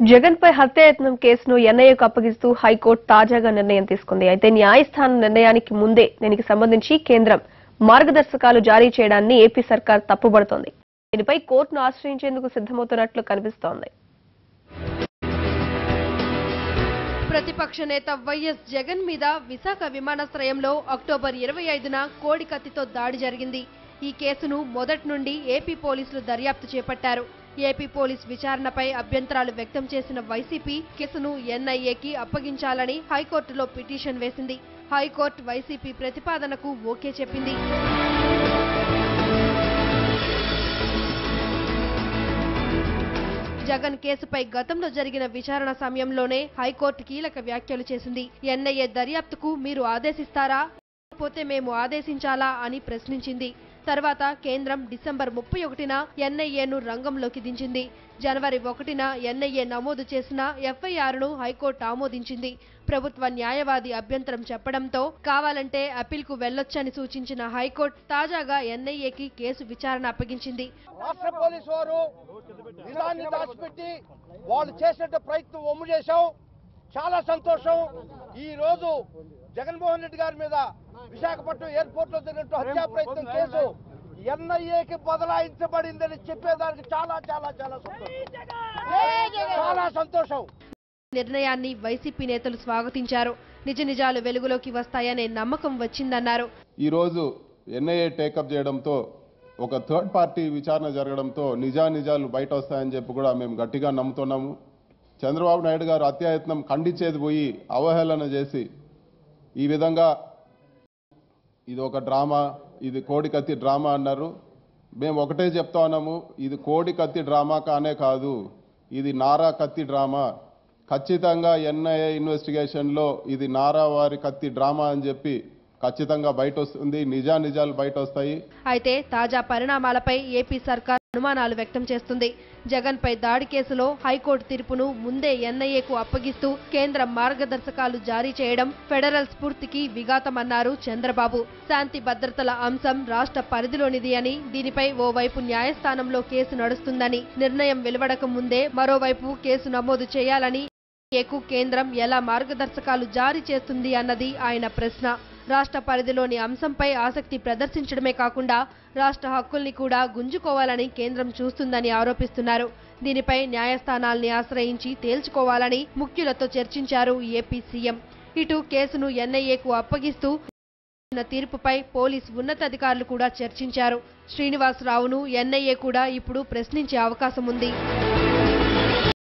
జగన్ పై హత్యాయత్నం కేసును ఎన్ఐఏకు అప్పగిస్తూ హైకోర్టు తాజాగా నిర్ణయం తీసుకుంది. అయితే న్యాయస్థానం నిర్ణయానికి ముందే దీనికి సంబంధించి కేంద్రం మార్గదర్శకాలు జారీ చేయడాన్ని ఏపీ సర్కార్ తప్పుబడుతోంది. దీనిపై కోర్టును ఆశ్రయించేందుకు సిద్ధమవుతున్నట్లు కనిపిస్తోంది. ప్రతిపక్ష నేత వైఎస్ జగన్ మీద విశాఖ విమానాశ్రయంలో అక్టోబర్ 25న కోడి కత్తితో దాడి జరిగింది. ఈ కేసును మొదటి నుండి ఏపీ పోలీసులు దర్యాప్తు చేపట్టారు. ఏపీ పోలీస్ విచారణపై అభ్యంతరాలు వ్యక్తం చేసిన వైసీపీ కేసును ఎన్ఐఏకి అప్పగించాలని హైకోర్టులో పిటిషన్ వేసింది. హైకోర్టు వైసీపీ ప్రతిపాదనకు ఓకే చెప్పింది. జగన్ కేసుపై గతంలో జరిగిన విచారణ సమయంలోనే హైకోర్టు కీలక వ్యాఖ్యలు చేసింది. ఎన్ఐఏ దర్యాప్తుకు మీరు ఆదేశిస్తారా, లేకపోతే మేము ఆదేశించాలా అని ప్రశ్నించింది. తర్వాత కేంద్రం డిసెంబర్ 31న ఎన్ఐఏను రంగంలోకి దించింది. జనవరి 1న ఎన్ఐఏ నమోదు చేసిన ఎఫ్ఐఆర్ను హైకోర్టు ఆమోదించింది. ప్రభుత్వ న్యాయవాది అభ్యంతరం చెప్పడంతో కావాలంటే అప్పీల్కు వెళ్లొచ్చని సూచించిన హైకోర్టు తాజాగా ఎన్ఐఏకి కేసు విచారణ అప్పగించింది. రాష్ట్ర పోలీసు వారు నిజాన్ని దాచిపెట్టి వాళ్ళు చేసే ప్రయత్నం ఒమ్ము చేశాం. చాలా సంతోషం. ఈ రోజు జగన్మోహన్ రెడ్డి గారి మీద విశాఖపట్నం ఎయిర్పోర్ట్ లో జరిగినట్టు హత్యా ప్రయత్నం కేసు ఎన్ఐఏకి బదలాయించబడిందని చెప్పేదానికి చాలా చాలా చాలా చాలా సంతోషం. నిర్ణయాన్ని వైసీపీ నేతలు స్వాగతించారు. నిజ నిజాలు వెలుగులోకి వస్తాయనే నమ్మకం వచ్చిందన్నారు. ఈ రోజు ఎన్ఐఏ టేకప్ చేయడంతో ఒక థర్డ్ పార్టీ విచారణ జరగడంతో నిజాలు బయట వస్తాయని చెప్పి కూడా మేము గట్టిగా నమ్ముతున్నాము. చంద్రబాబు నాయుడు గారు హత్యాయత్నం ఖండించేది పోయి అవహేళన చేసి ఈ విధంగా ఇది ఒక డ్రామా, ఇది కోడి కత్తి డ్రామా అన్నారు. మేము ఒకటే చెప్తా ఉన్నాము, ఇది కోడి కత్తి డ్రామా కానే కాదు, ఇది నారా కత్తి డ్రామా. ఖచ్చితంగా ఎన్ఐఏ ఇన్వెస్టిగేషన్లో ఇది నారా వారి కత్తి డ్రామా అని చెప్పి ఖచ్చితంగా బయట వస్తుంది, నిజాలు బయట వస్తాయి. అయితే తాజా పరిణామాలపై ఏపీ సర్కార్ అనుమానాలు వ్యక్తం చేస్తుంది. జగన్ పై దాడి కేసులో హైకోర్టు తీర్పును ముందే ఎన్ఐఏకు అప్పగిస్తూ కేంద్రం మార్గదర్శకాలు జారీ చేయడం ఫెడరల్ స్ఫూర్తికి విఘాతమన్నారు చంద్రబాబు. శాంతి భద్రతల అంశం రాష్ట్ర పరిధిలోనిది అని, దీనిపై ఓవైపు న్యాయస్థానంలో కేసు నడుస్తుందని, నిర్ణయం వెలువడక ముందే మరోవైపు కేసు నమోదు చేయాలని ఏకు కేంద్రం ఎలా మార్గదర్శకాలు జారీ చేస్తుంది అన్నది ఆయన ప్రశ్న. రాష్ట్ర పరిధిలోని అంశంపై ఆసక్తి ప్రదర్శించడమే కాకుండా రాష్ట్ర హక్కుల్ని కూడా గుంజుకోవాలని కేంద్రం చూస్తుందని ఆరోపిస్తున్నారు. దీనిపై న్యాయస్థానాల్ని ఆశ్రయించి తేల్చుకోవాలని ముఖ్యులతో చర్చించారు ఏపీ సీఎం. ఇటు కేసును ఎన్ఐఏకు అప్పగిస్తూ తీర్పుపై పోలీస్ ఉన్నతాధికారులు కూడా చర్చించారు. శ్రీనివాసరావును ఎన్ఐఏ కూడా ఇప్పుడు ప్రశ్నించే అవకాశం ఉంది.